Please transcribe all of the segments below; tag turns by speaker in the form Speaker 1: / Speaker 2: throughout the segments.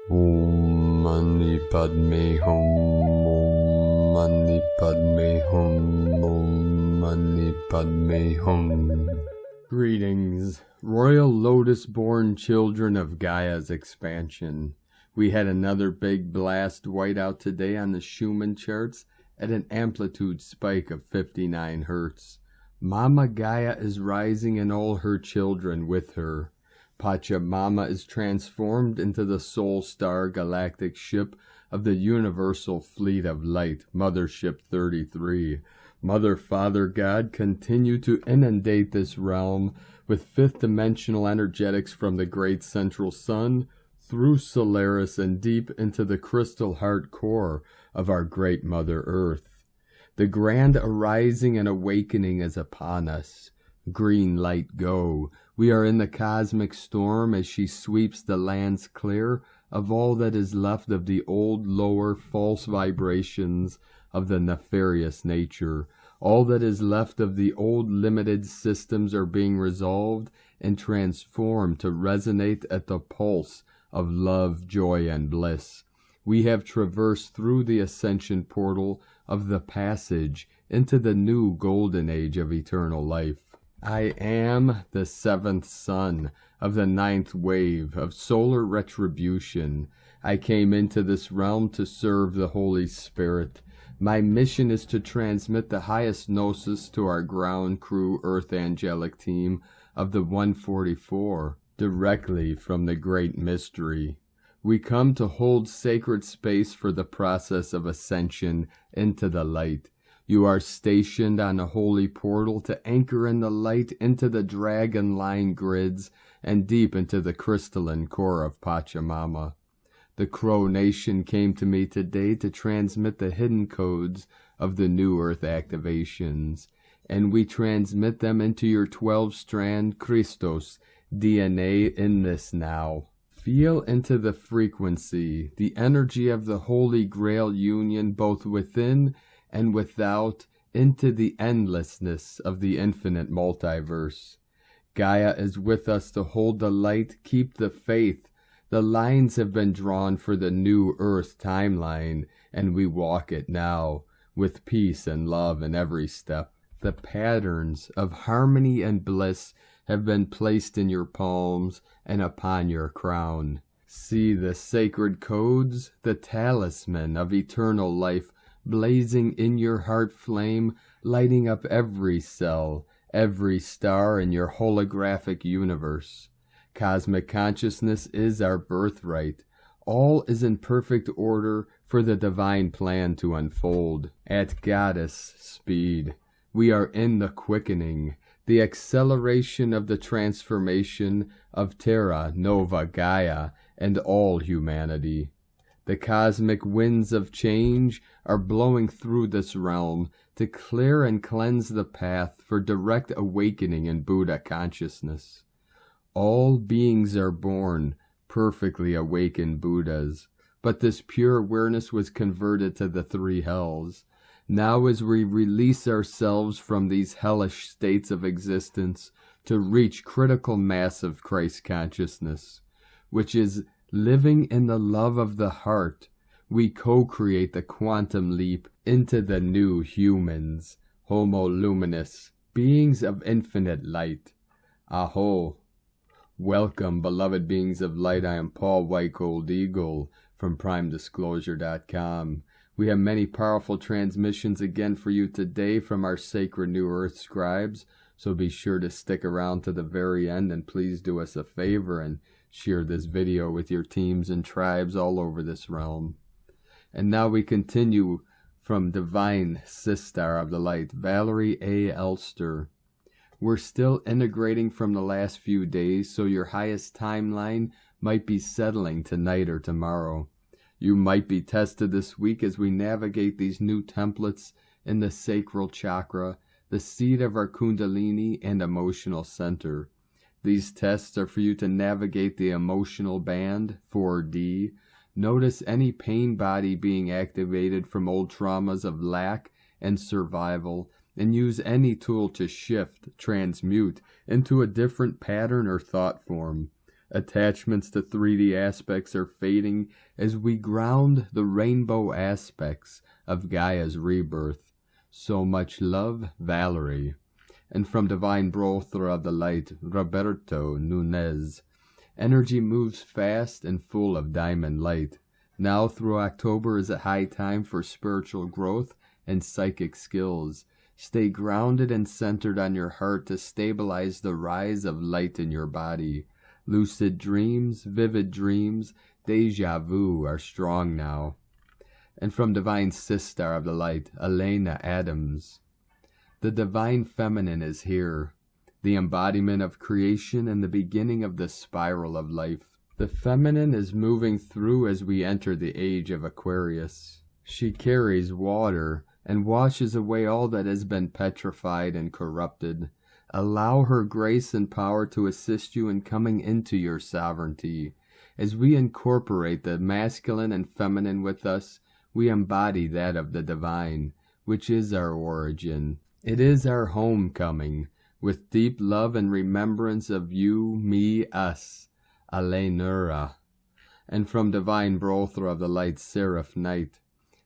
Speaker 1: Om Mani Padme Hum, Om Mani Padme Hum, Om Mani Padme Hum. Greetings, Royal Lotus-born children of Gaia's expansion. We had another big blast whiteout today on the Schumann charts at an amplitude spike of 59 Hz. Mama Gaia is rising and all her children with her. Pachamama is transformed into the Soul Star galactic ship of the Universal Fleet of Light, Mothership 33. Mother, Father, God continue to inundate this realm with fifth-dimensional energetics from the great central sun through Solaris and deep into the crystal heart core of our great Mother Earth. The grand arising and awakening is upon us. Green light go. We are in the cosmic storm as she sweeps the lands clear of all that is left of the old, lower, false vibrations of the nefarious nature. All that is left of the old limited systems are being resolved and transformed to resonate at the pulse of love, joy, and bliss. We have traversed through the ascension portal of the passage into the new golden age of eternal life. I am the seventh son of the ninth wave of solar retribution. I came into this realm to serve the Holy Spirit. My mission is to transmit the highest gnosis to our ground crew Earth Angelic team of the 144, directly from the Great Mystery. We come to hold sacred space for the process of ascension into the light. You are stationed on a holy portal to anchor in the light into the dragon line grids and deep into the crystalline core of Pachamama. The Crow Nation came to me today to transmit the hidden codes of the New Earth activations, and we transmit them into your 12-strand Christos DNA in this now. Feel into the frequency, the energy of the Holy Grail union both within and without, into the endlessness of the infinite multiverse. Gaia is with us to hold the light, keep the faith. The lines have been drawn for the new Earth timeline, and we walk it now, with peace and love in every step. The patterns of harmony and bliss have been placed in your palms and upon your crown. See the sacred codes, the talisman of eternal life, blazing in your heart flame, lighting up every cell, every star in your holographic universe. Cosmic consciousness is our birthright. All is in perfect order for the divine plan to unfold. At goddess speed, we are in the quickening, the acceleration of the transformation of Terra Nova Gaia and all humanity. The cosmic winds of change are blowing through this realm to clear and cleanse the path for direct awakening in Buddha consciousness. All beings are born perfectly awakened Buddhas, but this pure awareness was converted to the three hells. Now as we release ourselves from these hellish states of existence to reach critical mass of Christ consciousness, which is living in the love of the heart, we co-create the quantum leap into the new humans, Homo Luminous, beings of infinite light. Aho! Welcome, beloved beings of light. I am Paul White Gold Eagle from PrimeDisclosure.com. We have many powerful transmissions again for you today from our sacred New Earth scribes, so be sure to stick around to the very end, and please do us a favor and share this video with your teams and tribes all over this realm. And now we continue from Divine Sistar of the Light, Valerie A. Elster. We're still integrating from the last few days, so your highest timeline might be settling tonight or tomorrow. You might be tested this week as we navigate these new templates in the sacral chakra, the seat of our Kundalini and emotional center. These tests are for you to navigate the emotional band, 4D. Notice any pain body being activated from old traumas of lack and survival, and use any tool to shift, transmute into a different pattern or thought form. Attachments to 3D aspects are fading as we ground the rainbow aspects of Gaia's rebirth. So much love, Valerie. And from Divine Brother of the Light, Roberto Nunez. Energy moves fast and full of diamond light. Now through October is a high time for spiritual growth and psychic skills. Stay grounded and centered on your heart to stabilize the rise of light in your body. Lucid dreams, vivid dreams, deja vu are strong now. And from Divine Sister of the Light, Elena Adams. The Divine Feminine is here, the embodiment of creation and the beginning of the spiral of life. The feminine is moving through as we enter the age of Aquarius. She carries water and washes away all that has been petrified and corrupted. Allow her grace and power to assist you in coming into your sovereignty. As we incorporate the masculine and feminine with us, we embody that of the divine, which is our origin. It is our homecoming, with deep love and remembrance of you, me, us, Alenura. And from Divine Brother of the Light, Seraph Knight,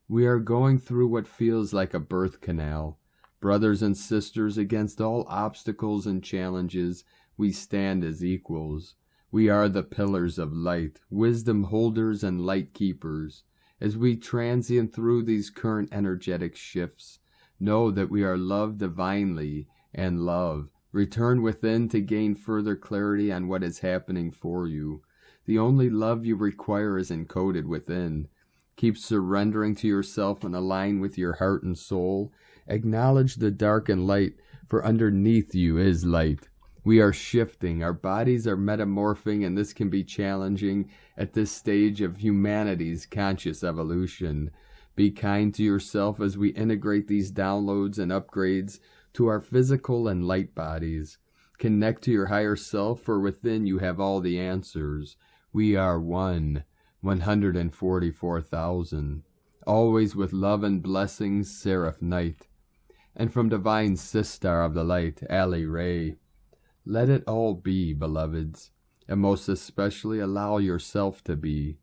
Speaker 1: we are going through what feels like a birth canal. Brothers and sisters, against all obstacles and challenges, we stand as equals. We are the pillars of light, wisdom holders and light keepers. As we transient through these current energetic shifts, know that we are loved divinely, and love. Return within to gain further clarity on what is happening for you. The only love you require is encoded within. Keep surrendering to yourself and align with your heart and soul. Acknowledge the dark and light, for underneath you is light. We are shifting, our bodies are metamorphing, and this can be challenging at this stage of humanity's conscious evolution. Be kind to yourself as we integrate these downloads and upgrades to our physical and light bodies. Connect to your higher self, for within you have all the answers. We are one, 144,000. Always with love and blessings, Seraph Knight. And from Divine Sister of the Light, Ali Ray. Let it all be, beloveds, and most especially allow yourself to be.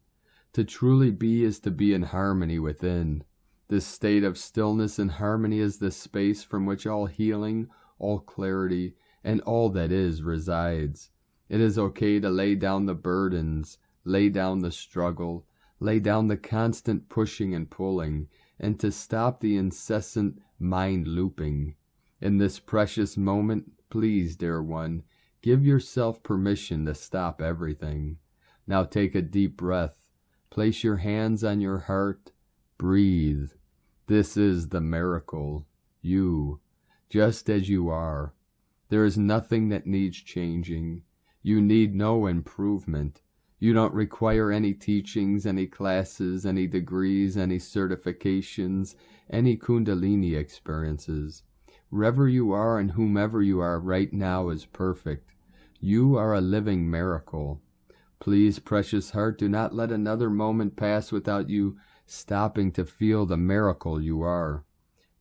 Speaker 1: To truly be is to be in harmony within. This state of stillness and harmony is the space from which all healing, all clarity, and all that is resides. It is okay to lay down the burdens, lay down the struggle, lay down the constant pushing and pulling, and to stop the incessant mind looping. In this precious moment, please, dear one, give yourself permission to stop everything. Now take a deep breath. Place your hands on your heart. Breathe. This is the miracle. You, just as you are. There is nothing that needs changing. You need no improvement. You don't require any teachings, any classes, any degrees, any certifications, any Kundalini experiences. Wherever you are and whomever you are right now is perfect. You are a living miracle. Please, precious heart, do not let another moment pass without you stopping to feel the miracle you are.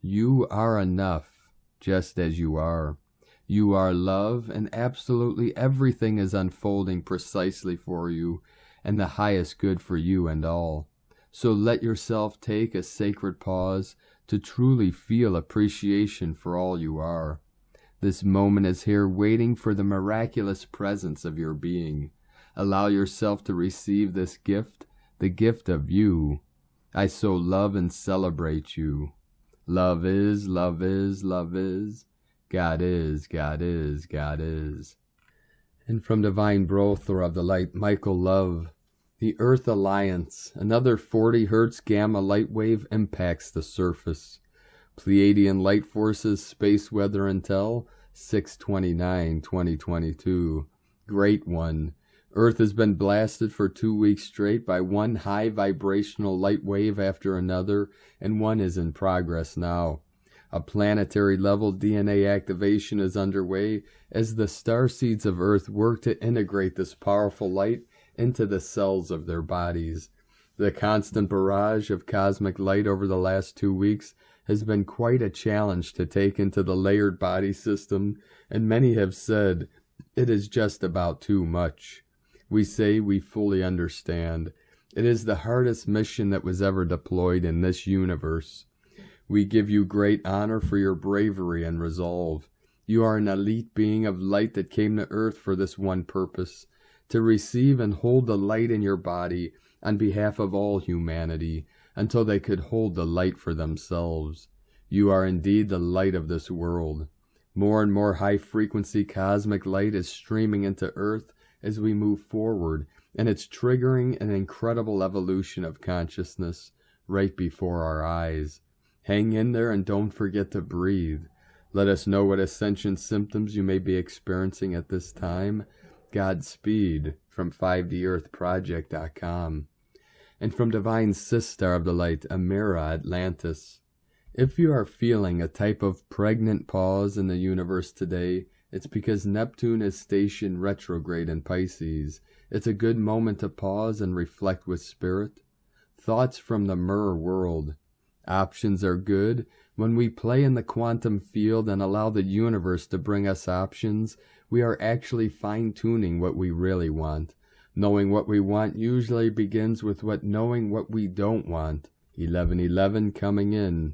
Speaker 1: You are enough, just as you are. You are love, and absolutely everything is unfolding precisely for you, and the highest good for you and all. So let yourself take a sacred pause to truly feel appreciation for all you are. This moment is here waiting for the miraculous presence of your being. Allow yourself to receive this gift, the gift of you. I so love and celebrate you. Love is, love is, love is. God is, God is, God is. And from Divine Brother of the Light, Michael Love, the Earth Alliance, another 40 Hertz gamma light wave impacts the surface. Pleiadian Light Forces Space Weather Intel, 6/29/2022. Great one. Earth has been blasted for 2 weeks straight by one high vibrational light wave after another, and one is in progress now. A planetary level DNA activation is underway as the starseeds of Earth work to integrate this powerful light into the cells of their bodies. The constant barrage of cosmic light over the last 2 weeks has been quite a challenge to take into the layered body system, and many have said it is just about too much. We say we fully understand. It is the hardest mission that was ever deployed in this universe. We give you great honor for your bravery and resolve. You are an elite being of light that came to earth for this one purpose, to receive and hold the light in your body on behalf of all humanity, until they could hold the light for themselves. You are indeed the light of this world. More and more high-frequency cosmic light is streaming into Earth as we move forward, and it's triggering an incredible evolution of consciousness right before our eyes. Hang in there and don't forget to breathe. Let us know what ascension symptoms you may be experiencing at this time. Godspeed from 5DEarthProject.com. And from Divine Sister of the Light, Myra Atlantis. If you are feeling a type of pregnant pause in the universe today, it's because Neptune is stationed retrograde in Pisces. It's a good moment to pause and reflect with spirit. Thoughts from the mirror world. Options are good. When we play in the quantum field and allow the universe to bring us options, we are actually fine-tuning what we really want. Knowing what we want usually begins with knowing what we don't want. 1111 coming in.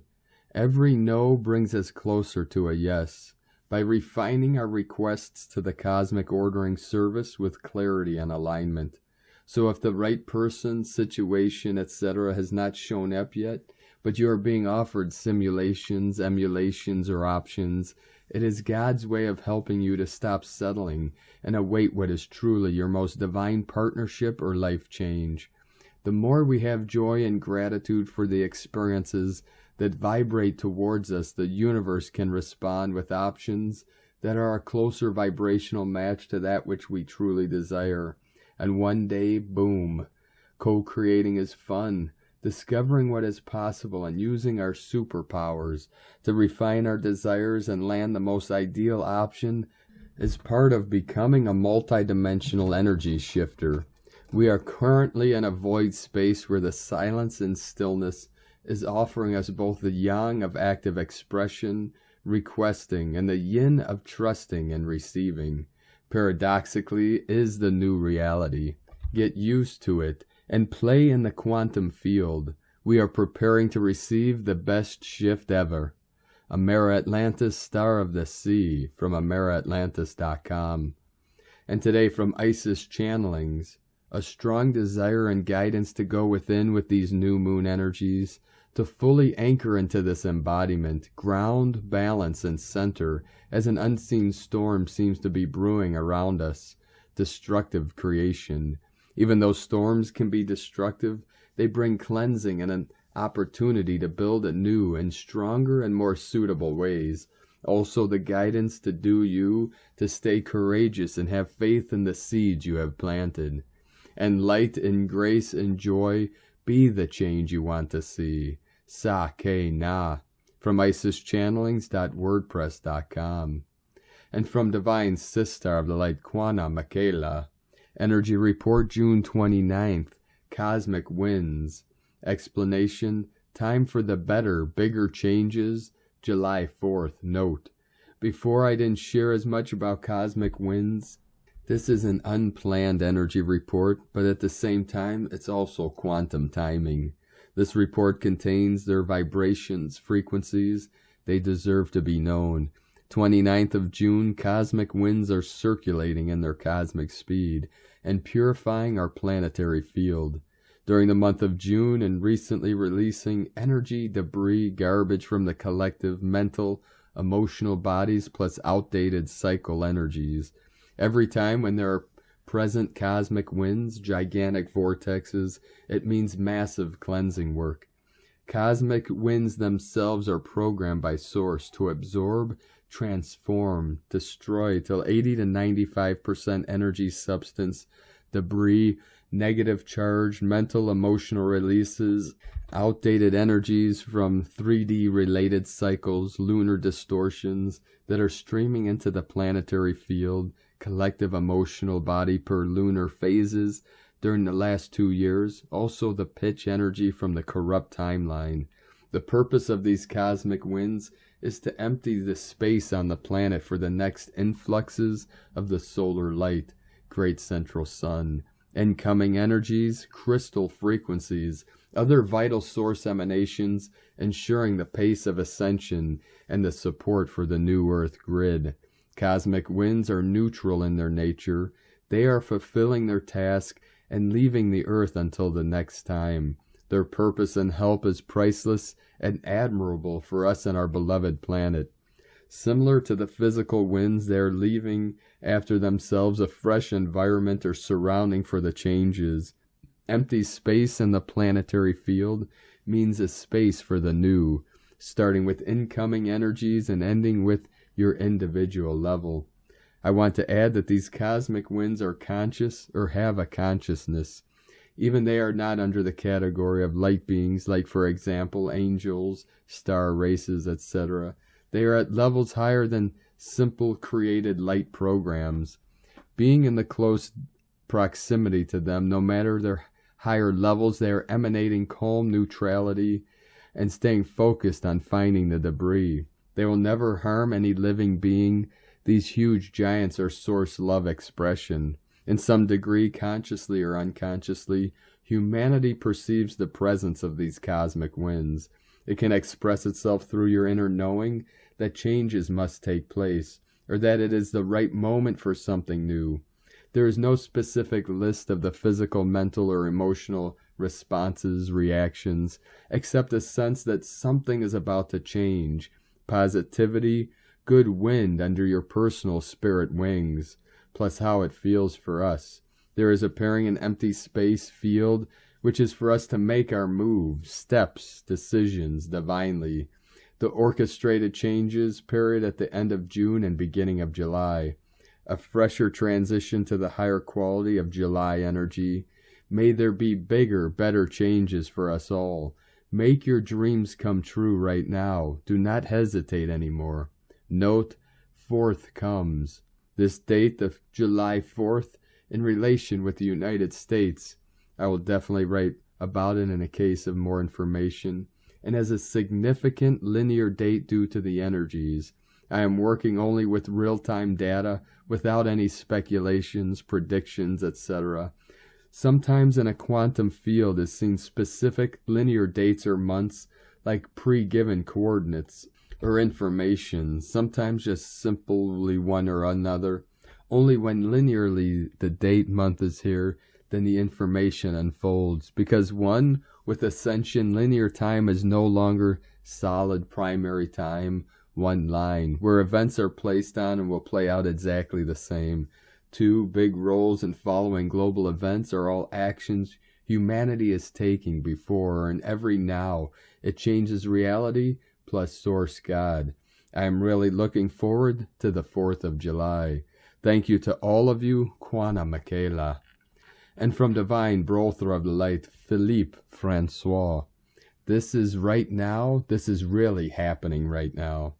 Speaker 1: Every no brings us closer to a yes. By refining our requests to the cosmic ordering service with clarity and alignment. So if the right person, situation, etc. has not shown up yet, but you are being offered simulations, emulations, or options, it is God's way of helping you to stop settling and await what is truly your most divine partnership or life change. The more we have joy and gratitude for the experiences that vibrate towards us, the universe can respond with options that are a closer vibrational match to that which we truly desire. And one day, boom, co-creating is fun. Discovering what is possible and using our superpowers to refine our desires and land the most ideal option is part of becoming a multidimensional energy shifter. We are currently in a void space where the silence and stillness is offering us both the yang of active expression, requesting, and the yin of trusting and receiving. Paradoxically, is the new reality. Get used to it and play in the quantum field. We are preparing to receive the best shift ever. Myra Atlantis, Star of the Sea, from AmeraAtlantis.com. And today from Isis Channelings, a strong desire and guidance to go within with these new moon energies, to fully anchor into this embodiment, ground, balance, and center, as an unseen storm seems to be brewing around us. Destructive creation. Even though storms can be destructive, they bring cleansing and an opportunity to build anew in stronger and more suitable ways. Also the guidance to do you, to stay courageous and have faith in the seeds you have planted. And light and grace and joy be the change you want to see. Sa Ke Na, from IsisChannelings.wordpress.com. And from Divine Sister of the Light, Kwana Micheila. Energy Report, June 29th. Cosmic Winds. Explanation, time for the better, bigger changes. July 4th. Note, before I didn't share as much about cosmic winds. This is an unplanned energy report, but at the same time, it's also quantum timing. This report contains their vibrations, frequencies. They deserve to be known. 29th of June, cosmic winds are circulating in their cosmic speed and purifying our planetary field. During the month of June and recently releasing energy, debris, garbage from the collective mental, emotional bodies plus outdated cycle energies. Every time when there are present cosmic winds, gigantic vortexes, it means massive cleansing work. Cosmic winds themselves are programmed by Source to absorb, transform, destroy till 80 to 95% energy substance, debris, negative charge, mental, emotional releases, outdated energies from 3D related cycles, lunar distortions that are streaming into the planetary field, collective emotional body per lunar phases during the last 2 years, also the pitch energy from the corrupt timeline. The purpose of these cosmic winds is to empty the space on the planet for the next influxes of the solar light, great central sun. Incoming energies, crystal frequencies, other vital source emanations, ensuring the pace of ascension and the support for the new earth grid. Cosmic winds are neutral in their nature. They are fulfilling their task and leaving the earth until the next time. Their purpose and help is priceless and admirable for us and our beloved planet. Similar to the physical winds, they are leaving after themselves a fresh environment or surrounding for the changes. Empty space in the planetary field means a space for the new, starting with incoming energies and ending with your individual level. I want to add that these cosmic winds are conscious or have a consciousness. Even they are not under the category of light beings, like for example angels, star races, etc. They are at levels higher than simple created light programs. Being in the close proximity to them, no matter their higher levels, they are emanating calm neutrality and staying focused on finding the debris. They will never harm any living being. These huge giants are source love expression. In some degree, consciously or unconsciously, humanity perceives the presence of these cosmic winds. It can express itself through your inner knowing that changes must take place, or that it is the right moment for something new. There is no specific list of the physical, mental, or emotional responses, reactions, except a sense that something is about to change. Positivity, good wind under your personal spirit wings, plus how it feels for us. There is appearing an empty space field, which is for us to make our moves, steps, decisions divinely. The orchestrated changes period at the end of June and beginning of July. A fresher transition to the higher quality of July energy. May there be bigger, better changes for us all. Make your dreams come true right now. Do not hesitate anymore. Note, 4th comes. This date of July 4th in relation with the United States. I will definitely write about it in a case of more information. And as a significant linear date due to the energies. I am working only with real-time data without any speculations, predictions, etc. Sometimes in a quantum field is seen specific linear dates or months like pre-given coordinates or information, sometimes just simply one or another. Only when linearly the date month is here, then the information unfolds, because one with ascension linear time is no longer solid primary time, one line, where events are placed on and will play out exactly the same. 2 big roles in following global events are all actions humanity is taking before or in every now. It changes reality plus Source God. I am really looking forward to the 4th of July. Thank you to all of you, Kwana Micheila. And from Divine Brother of the Light, Philippe Francois. This is right now. This is really happening right now.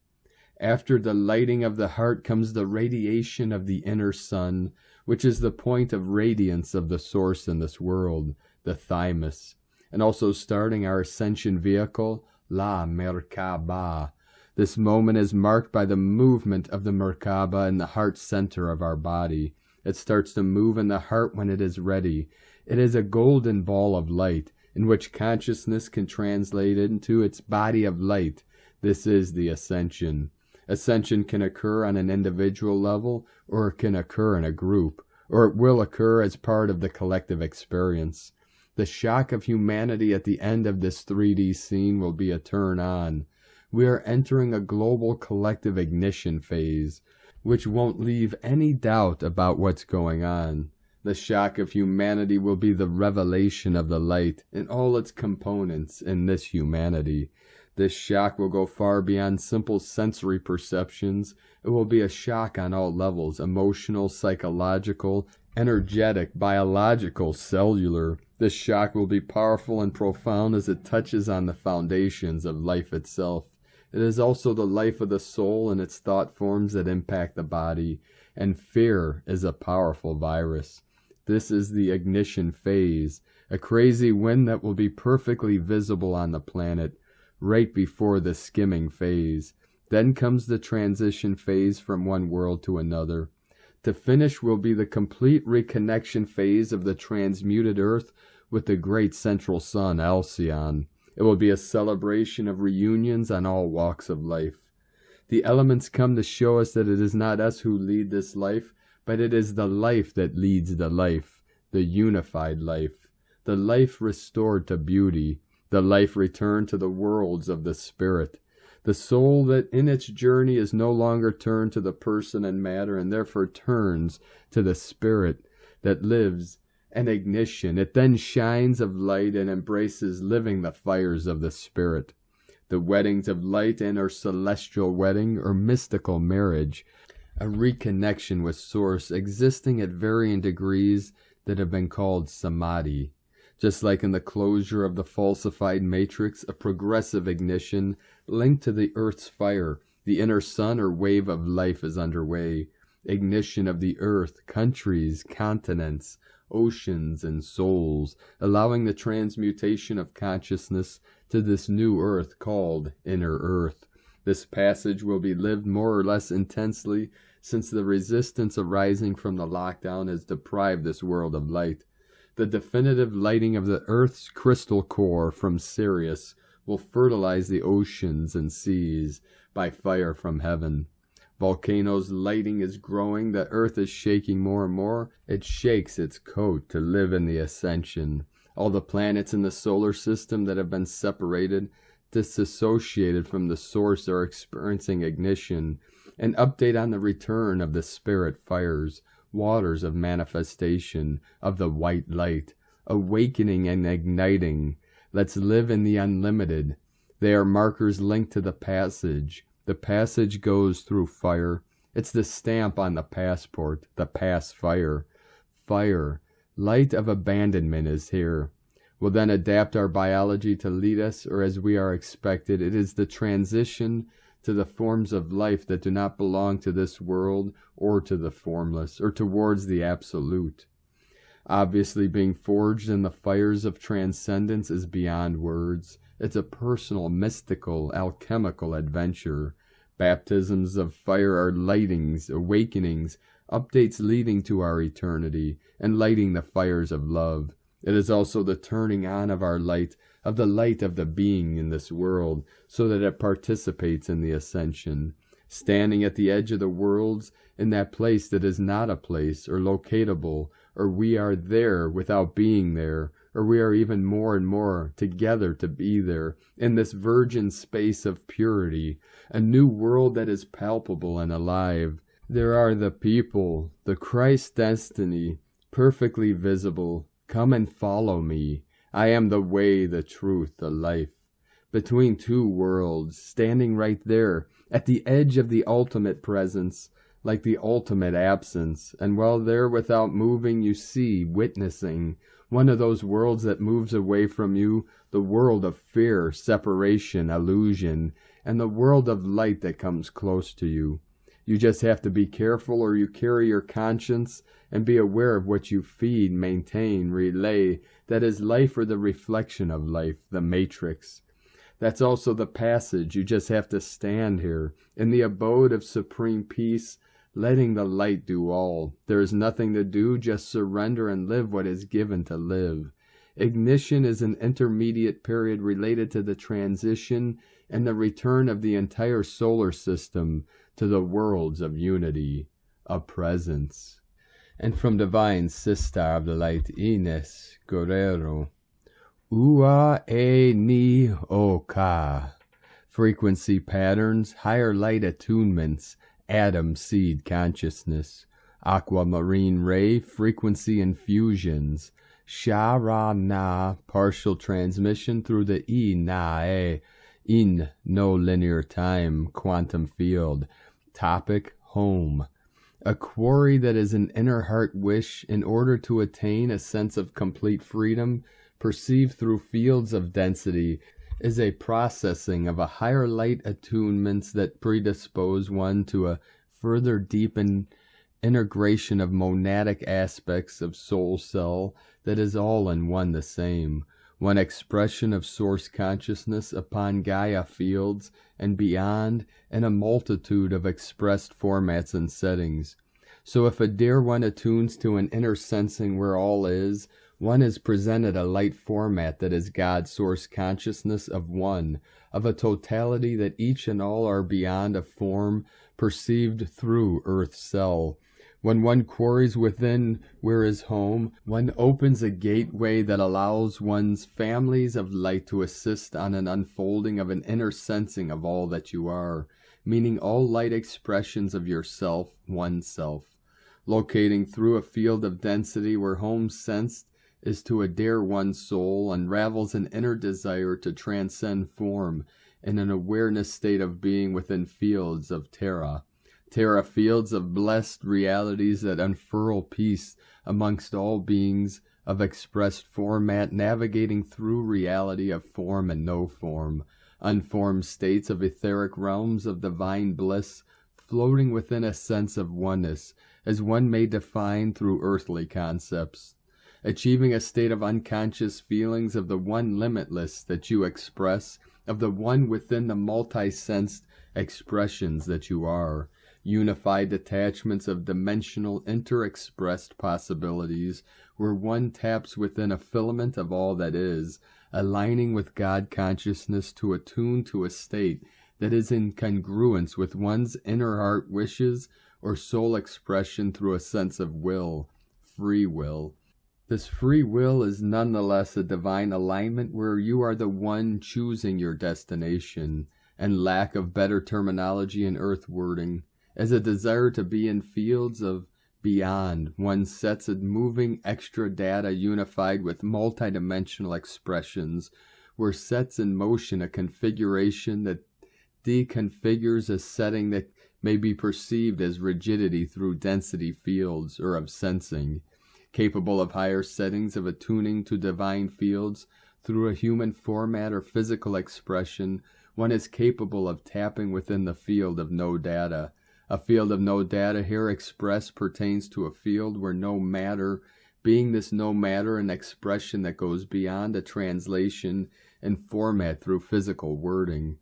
Speaker 1: After the lighting of the heart comes the radiation of the inner sun, which is the point of radiance of the source in this world, the thymus, and also starting our ascension vehicle, La Merkaba. This moment is marked by the movement of the Merkaba in the heart center of our body. It starts to move in the heart when it is ready. It is a golden ball of light, in which consciousness can translate into its body of light. This is the ascension. Ascension can occur on an individual level, or it can occur in a group, or it will occur as part of the collective experience. The shock of humanity at the end of this 3D scene will be a turn on. We are entering a global collective ignition phase, which won't leave any doubt about what's going on. The shock of humanity will be the revelation of the light in all its components in this humanity. This shock will go far beyond simple sensory perceptions. It will be a shock on all levels: emotional, psychological, energetic, biological, cellular. This shock will be powerful and profound as it touches on the foundations of life itself. It is also the life of the soul and its thought forms that impact the body, and fear is a powerful virus. This is the ignition phase, a crazy wind that will be perfectly visible on the planet, right before the skimming phase. Then comes the transition phase from one world to another. To finish will be the complete reconnection phase of the transmuted earth with the great central sun, Alcyon. It will be a celebration of reunions on all walks of life. The elements come to show us that it is not us who lead this life, but it is the life that leads the life, the unified life, the life restored to beauty, the life returned to the worlds of the spirit, the soul that in its journey is no longer turned to the person and matter, and therefore turns to the spirit that lives an ignition. It then shines of light and embraces living the fires of the spirit. The weddings of light and our celestial wedding or mystical marriage, a reconnection with source existing at varying degrees that have been called samadhi. Just like in the closure of the falsified matrix, a progressive ignition linked to the earth's fire, the inner sun or wave of life is underway. Ignition of the earth, countries, continents, oceans, and souls, allowing the transmutation of consciousness to this new earth called inner earth. This passage will be lived more or less intensely since the resistance arising from the lockdown has deprived this world of light. The definitive lighting of the earth's crystal core from Sirius will fertilize the oceans and seas by fire from heaven. Volcanoes' lighting is growing, the earth is shaking more and more. It shakes its coat to live in the ascension. All the planets in the solar system that have been separated, disassociated from the source, are experiencing ignition. An update on the return of the spirit fires, waters of manifestation, of the white light, awakening and igniting. Let's live in the unlimited. They are markers linked to the passage. The passage goes through fire. It's the stamp on the passport, the pass fire. Fire, light of abandonment is here. We'll then adapt our biology to lead us, or as we are expected, it is the transition to the forms of life that do not belong to this world or to the formless, or towards the absolute. Obviously, being forged in the fires of transcendence is beyond words. It's a personal, mystical, alchemical adventure. Baptisms of fire are lightings, awakenings, updates leading to our eternity, and lighting the fires of love. It is also the turning on of our light, of the light of the being in this world, so that it participates in the ascension. Standing at the edge of the worlds, in that place that is not a place, or locatable, or we are there without being there, or we are even more and more together to be there, in this virgin space of purity, a new world that is palpable and alive. There are the people, the Christ destiny, perfectly visible. Come and follow me. I am the way, the truth, the life. Between two worlds, standing right there, at the edge of the ultimate presence, like the ultimate absence, and while there without moving you see, witnessing, one of those worlds that moves away from you, the world of fear, separation, illusion, and the world of light that comes close to you. You just have to be careful, or you carry your conscience and be aware of what you feed, maintain, relay. That is life, or the reflection of life, the matrix. That's also the passage. You just have to stand here in the abode of supreme peace, letting the light do all. There is nothing to do, just surrender and live what is given to live. Ignition is an intermediate period related to the transition and the return of the entire solar system to the worlds of unity, a presence. And from Divine Sister of the Light, Ines Guerrero, Ua e ni oka. Frequency patterns, higher light attunements, atom seed consciousness, aquamarine ray frequency infusions, Sha-Ra-Na partial transmission through the I-Na-E in no linear time quantum field. Topic: home. A quarry that is an inner heart wish in order to attain a sense of complete freedom, perceived through fields of density, is a processing of a higher light attunements that predispose one to a further deepened integration of monadic aspects of soul cell that is all in one the same, one expression of source consciousness upon Gaia fields and beyond, in a multitude of expressed formats and settings. So if a dear one attunes to an inner sensing where all is, one is presented a light format that is God's source consciousness of one, of a totality that each and all are beyond a form perceived through Earth's cell. When one quarries within where is home, one opens a gateway that allows one's families of light to assist on an unfolding of an inner sensing of all that you are, meaning all light expressions of yourself, oneself. Locating through a field of density where home sensed is to adhere one's soul, unravels an inner desire to transcend form in an awareness state of being within fields of Terra. Terra fields of blessed realities that unfurl peace amongst all beings of expressed format, navigating through reality of form and no form, unformed states of etheric realms of divine bliss, floating within a sense of oneness, as one may define through earthly concepts, achieving a state of unconscious feelings of the one limitless that you express, of the one within the multi-sensed expressions that you are, unified detachments of dimensional inter-expressed possibilities, where one taps within a filament of all that is, aligning with God consciousness to attune to a state that is in congruence with one's inner heart wishes or soul expression through a sense of will, free will. This free will is nonetheless a divine alignment where you are the one choosing your destination, and lack of better terminology in earth wording, as a desire to be in fields of beyond, one sets a moving extra data unified with multidimensional expressions, where sets in motion a configuration that deconfigures a setting that may be perceived as rigidity through density fields or of sensing, capable of higher settings of attuning to divine fields through a human format or physical expression. One is capable of tapping within the field of no data. A field of no data here expressed pertains to a field where no matter, being this no matter an expression that goes beyond a translation and format through physical wording.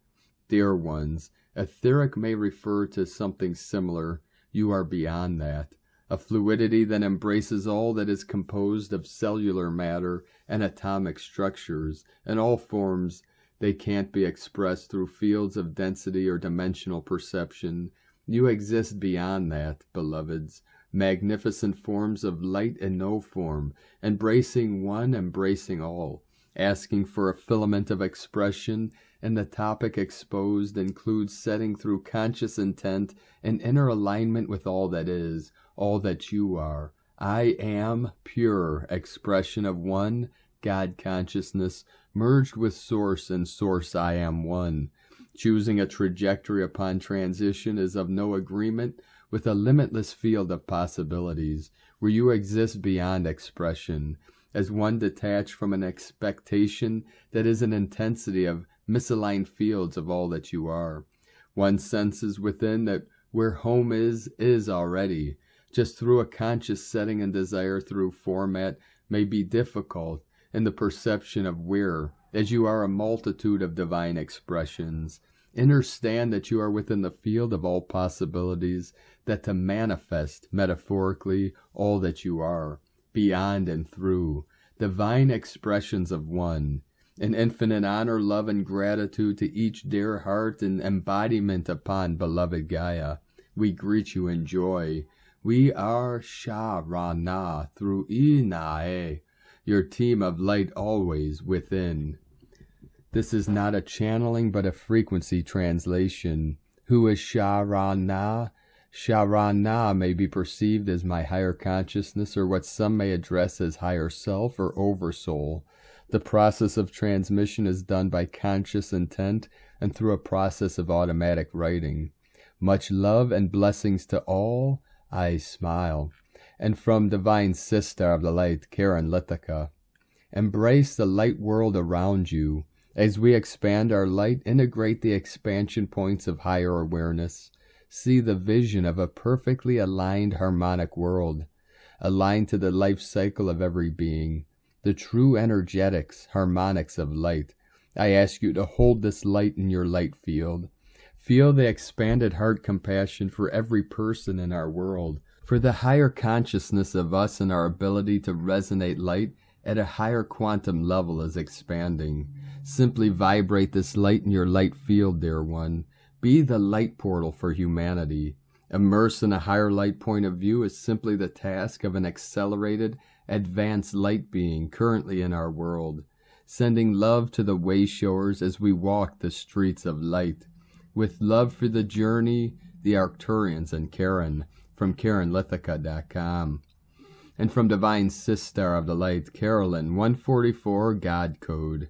Speaker 1: Dear ones, etheric may refer to something similar. You are beyond that. A fluidity that embraces all that is composed of cellular matter and atomic structures, and all forms they can't be expressed through fields of density or dimensional perception. You exist beyond that, beloveds, magnificent forms of light and no form, embracing one, embracing all, asking for a filament of expression, and the topic exposed includes setting through conscious intent an inner alignment with all that is, all that you are. I am pure expression of one, God consciousness, merged with Source, and Source I am one. Choosing a trajectory upon transition is of no agreement with a limitless field of possibilities, where you exist beyond expression, as one detached from an expectation that is an intensity of misaligned fields of all that you are. One senses within that where home is already, just through a conscious setting, and desire through format may be difficult in the perception of where, as you are a multitude of divine expressions. Understand that you are within the field of all possibilities, that to manifest, metaphorically, all that you are, beyond and through, divine expressions of one, an infinite honor, love, and gratitude to each dear heart and embodiment upon beloved Gaia. We greet you in joy. We are Sha-Ra-Na through I-Na-E, your team of light always within. This is not a channeling but a frequency translation. Who is Sha-Ra-Na? Sha-Ra-Na may be perceived as my higher consciousness, or what some may address as higher self or oversoul. The process of transmission is done by conscious intent and through a process of automatic writing. Much love and blessings to all. I smile. And from Divine Sister of the Light, Karen Litica. Embrace the light world around you. As we expand our light, integrate the expansion points of higher awareness. See the vision of a perfectly aligned harmonic world, aligned to the life cycle of every being, the true energetics, harmonics of light. I ask you to hold this light in your light field. Feel the expanded heart compassion for every person in our world, For the higher consciousness of us and our ability to resonate light at a higher quantum level is expanding. Simply vibrate this light in your light field, dear one. Be the light portal for humanity. Immerse in a higher light point of view is simply the task of an accelerated, advanced light being currently in our world, sending love to the wayshowers as we walk the streets of light. With love for the journey, the Arcturians and Karen, from KarenLithica.com. And from Divine Sister of the Light, Carolyn, 144 God Code.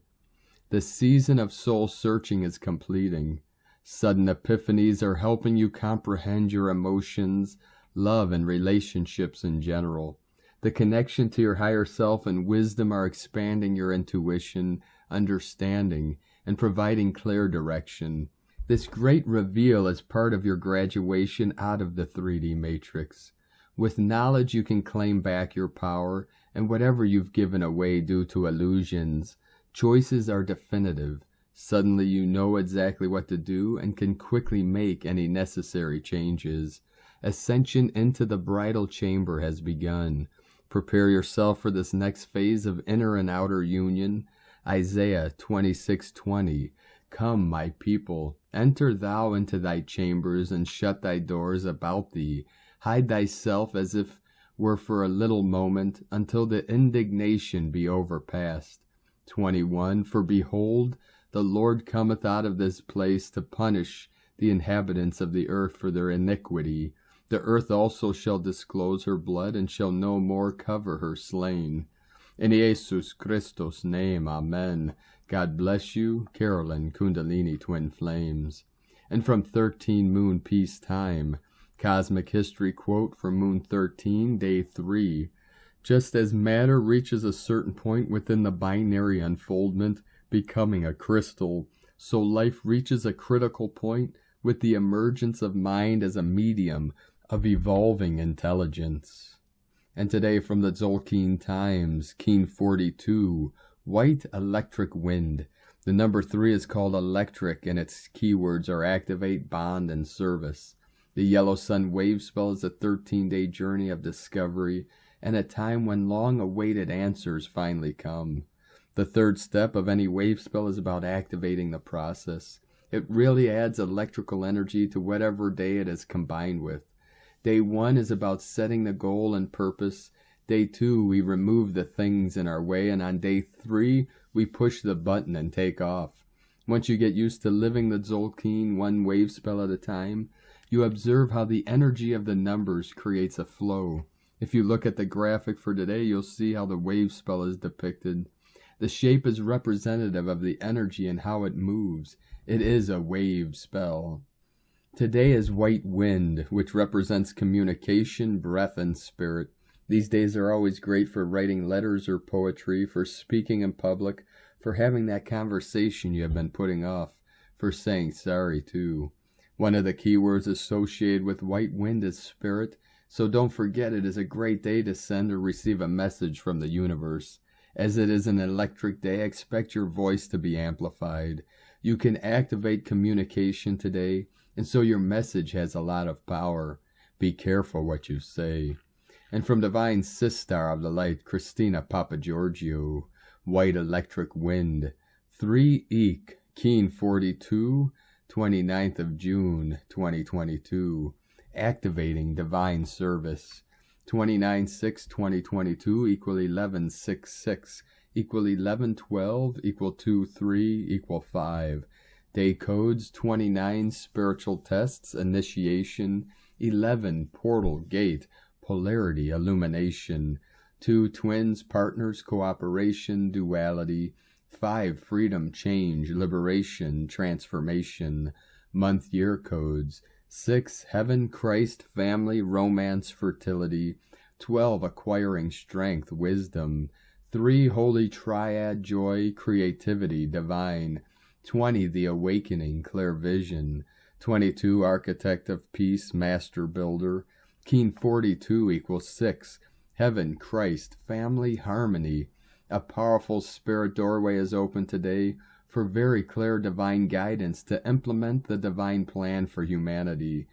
Speaker 1: The season of soul searching is completing. Sudden epiphanies are helping you comprehend your emotions, love, and relationships in general. The connection to your higher self and wisdom are expanding your intuition, understanding, and providing clear direction. This great reveal is part of your graduation out of the 3D matrix. With knowledge, you can claim back your power and whatever you've given away due to illusions. Choices are definitive. Suddenly you know exactly what to do and can quickly make any necessary changes. Ascension into the bridal chamber has begun. Prepare yourself for this next phase of inner and outer union. Isaiah 26:20. Come, my people, enter thou into thy chambers, and shut thy doors about thee. Hide thyself as if were for a little moment, until the indignation be overpast. 21. For behold, the Lord cometh out of this place to punish the inhabitants of the earth for their iniquity. The earth also shall disclose her blood, and shall no more cover her slain. In Jesus Christus' name, Amen. God bless you, Carolyn, Kundalini Twin Flames. And from 13 Moon Peace Time, Cosmic History quote for Moon 13, Day 3. Just as matter reaches a certain point within the binary unfoldment, becoming a crystal, so life reaches a critical point with the emergence of mind as a medium of evolving intelligence. And today from the Tzolk'in Times, Keen 42, White Electric Wind. The number 3 is called electric, and its keywords are activate, bond, and service. The Yellow Sun Wave Spell is a 13-day journey of discovery and a time when long-awaited answers finally come. The third step of any wave spell is about activating the process. It really adds electrical energy to whatever day it is combined with. Day 1 is about setting the goal and purpose. Day 2, we remove the things in our way, and on day 3, we push the button and take off. Once you get used to living the Tzolk'in one wave spell at a time, you observe how the energy of the numbers creates a flow. If you look at the graphic for today, you'll see how the wave spell is depicted. The shape is representative of the energy and how it moves. It is a wave spell. Today is White Wind, which represents communication, breath, and spirit. These days are always great for writing letters or poetry, for speaking in public, for having that conversation you have been putting off, for saying sorry too. One of the keywords associated with White Wind is spirit, so don't forget it is a great day to send or receive a message from the universe. As it is an electric day, expect your voice to be amplified. You can activate communication today, and so your message has a lot of power. Be careful what you say. And from Divine Sister of the Light, Christina Papagiorgio, White Electric Wind, 3 Eek, Keen 42, 29th of June, 2022, activating Divine Service. 29/6/2022 equal 11/6/6 equal 11/12 equal 2/3 equal 5. Day codes 29 spiritual tests, initiation, 11 portal gate, polarity, illumination, 2 twins, partners, cooperation, duality, 5 freedom, change, liberation, transformation, month year codes, 6 heaven, Christ, family, romance, fertility, 12 acquiring strength, wisdom, 3 holy triad, joy, creativity, divine, 20 the awakening, clear vision, 22 architect of peace, master builder, Keen 42 equals 6 heaven, Christ, family, harmony. A powerful spirit doorway is open today for very clear divine guidance to implement the divine plan for humanity.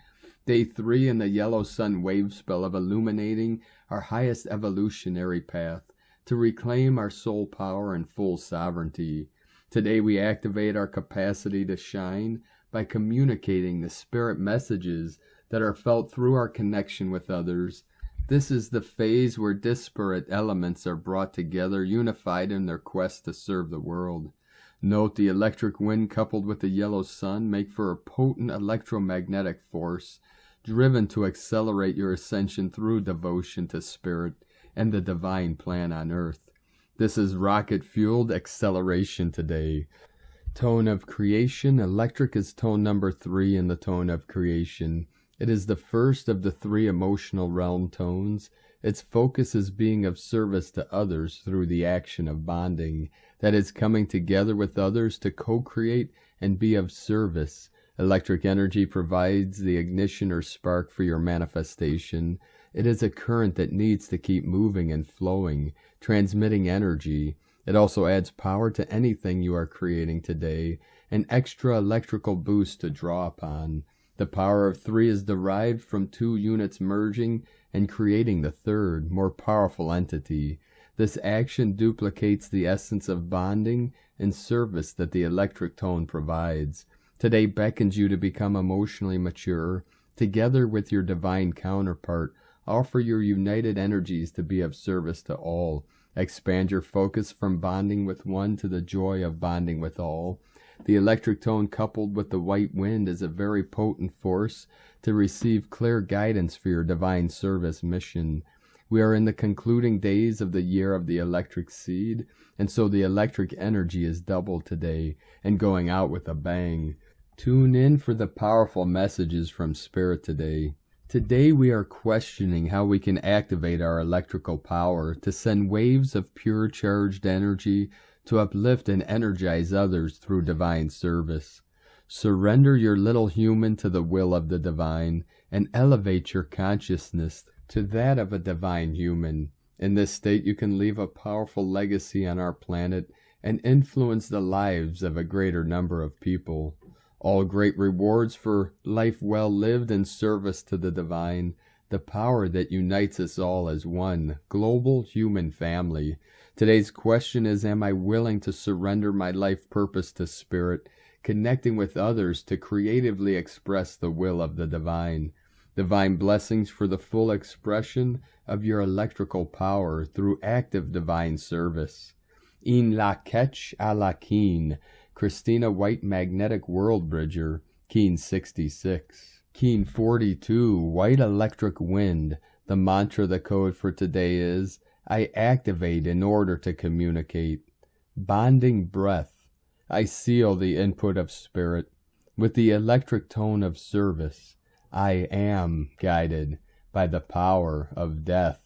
Speaker 1: Day 3 in the yellow sun wave spell of illuminating our highest evolutionary path to reclaim our soul power and full sovereignty. Today we activate our capacity to shine by communicating the spirit messages that are felt through our connection with others. This is the phase where disparate elements are brought together, unified in their quest to serve the world. Note the electric wind coupled with the yellow sun make for a potent electromagnetic force, driven to accelerate your ascension through devotion to spirit and the divine plan on earth. This is rocket-fueled acceleration today. Tone of creation. Electric is tone number 3 in the tone of creation. It is the first of the 3 emotional realm tones. Its focus is being of service to others through the action of bonding. That is, coming together with others to co-create and be of service. Electric energy provides the ignition or spark for your manifestation. It is a current that needs to keep moving and flowing, transmitting energy. It also adds power to anything you are creating today, an extra electrical boost to draw upon. The power of 3 is derived from 2 units merging and creating the third, more powerful entity. This action duplicates the essence of bonding and service that the electric tone provides. Today beckons you to become emotionally mature. Together with your divine counterpart, offer your united energies to be of service to all. Expand your focus from bonding with one to the joy of bonding with all. The electric tone coupled with the white wind is a very potent force to receive clear guidance for your divine service mission. We are in the concluding days of the year of the electric seed, and so the electric energy is doubled today and going out with a bang. Tune in for the powerful messages from Spirit today. Today we are questioning how we can activate our electrical power to send waves of pure charged energy to uplift and energize others through divine service. Surrender your little human to the will of the divine and elevate your consciousness to that of a divine human. In this state you can leave a powerful legacy on our planet and influence the lives of a greater number of people. All great rewards for life well lived in service to the divine, the power that unites us all as one global human family. Today's question is, am I willing to surrender my life purpose to Spirit, connecting with others to creatively express the will of the divine? Divine blessings for the full expression of your electrical power through active divine service. In la ketch a la keen. Christina White Magnetic World Bridger, Keen 66. Keen 42, White Electric Wind. The mantra, the code for today is, I activate in order to communicate. Bonding breath. I seal the input of spirit with the electric tone of service. I am guided by the power of death.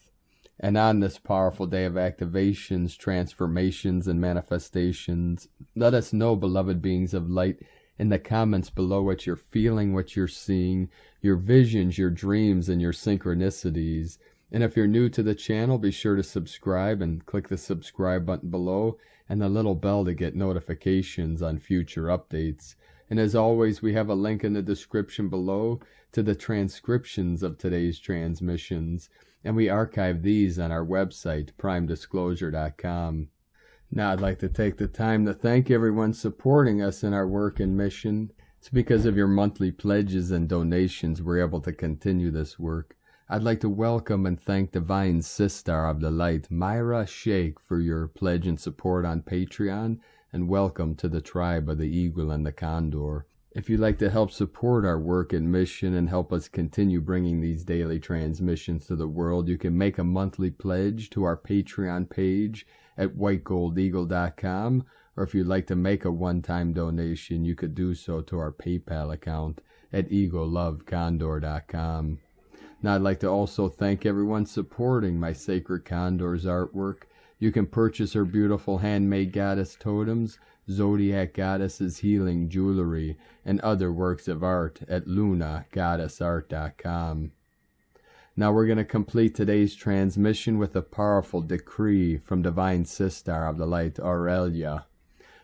Speaker 1: And on this powerful day of activations, transformations, and manifestations, let us know, beloved beings of light, in the comments below what you're feeling, what you're seeing, your visions, your dreams, and your synchronicities. And if you're new to the channel, be sure to subscribe and click the subscribe button below and the little bell to get notifications on future updates. And as always, we have a link in the description below to the transcriptions of today's transmissions, and we archive these on our website, primedisclosure.com. Now I'd like to take the time to thank everyone supporting us in our work and mission. It's because of your monthly pledges and donations we're able to continue this work. I'd like to welcome and thank Divine Sister of the Light, Myra S, for your pledge and support on Patreon, and welcome to the tribe of the Eagle and the Condor. If you'd like to help support our work and mission and help us continue bringing these daily transmissions to the world, you can make a monthly pledge to our Patreon page at whitegoldeagle.com, or if you'd like to make a one-time donation, you could do so to our PayPal account at eaglelovecondor.com. Now I'd like to also thank everyone supporting my Sacred Condor's artwork. You can purchase her beautiful handmade goddess totems, Zodiac Goddesses healing jewelry, and other works of art at lunagoddessart.com. Now we're going to complete today's transmission with a powerful decree from Divine Sister of the Light, Aurelia.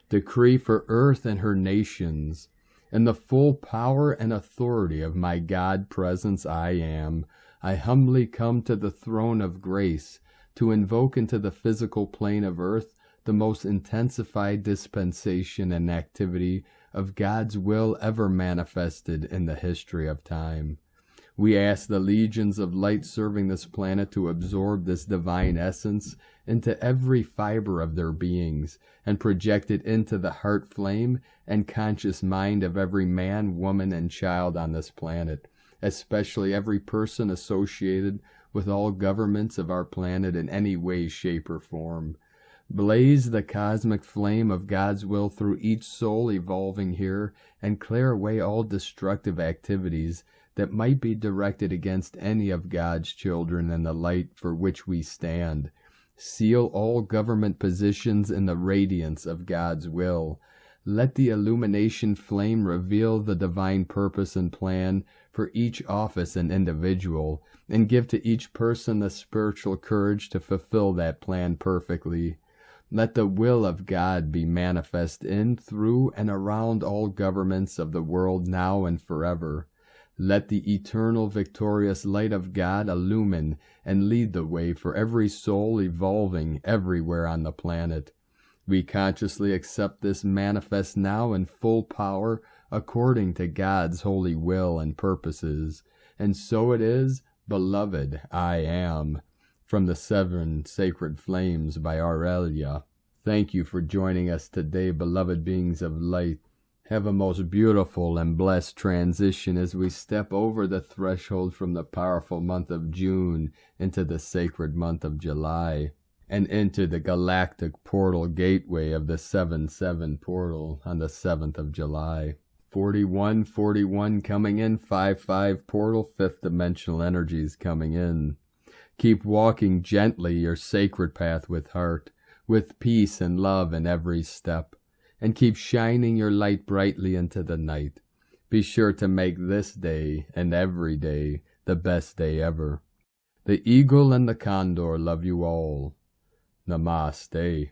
Speaker 1: Decree for Earth and her nations. In the full power and authority of my God presence I am, I humbly come to the throne of grace to invoke into the physical plane of earth the most intensified dispensation and activity of God's will ever manifested in the history of time. We ask the legions of light serving this planet to absorb this divine essence into every fiber of their beings and project it into the heart flame and conscious mind of every man, woman, and child on this planet, especially every person associated with all governments of our planet in any way, shape, or form. Blaze the cosmic flame of God's will through each soul evolving here and clear away all destructive activities that might be directed against any of God's children in the light for which we stand. Seal all government positions in the radiance of God's will. Let the illumination flame reveal the divine purpose and plan for each office and individual, and give to each person the spiritual courage to fulfill that plan perfectly. Let the will of God be manifest in, through, and around all governments of the world now and forever. Let the eternal victorious light of God illumine and lead the way for every soul evolving everywhere on the planet. We consciously accept this manifest now in full power according to God's holy will and purposes. And so it is, beloved, I am. From the Seven Sacred Flames by Aurelia. Thank you for joining us today, beloved beings of light. Have a most beautiful and blessed transition as we step over the threshold from the powerful month of June into the sacred month of July and into the galactic portal gateway of the 7-7 portal on the 7th of July. 4141 coming in, 5-5 portal, 5th dimensional energies coming in. Keep walking gently your sacred path with heart, with peace and love in every step, and keep shining your light brightly into the night. Be sure to make this day and every day the best day ever. The eagle and the condor love you all. Namaste.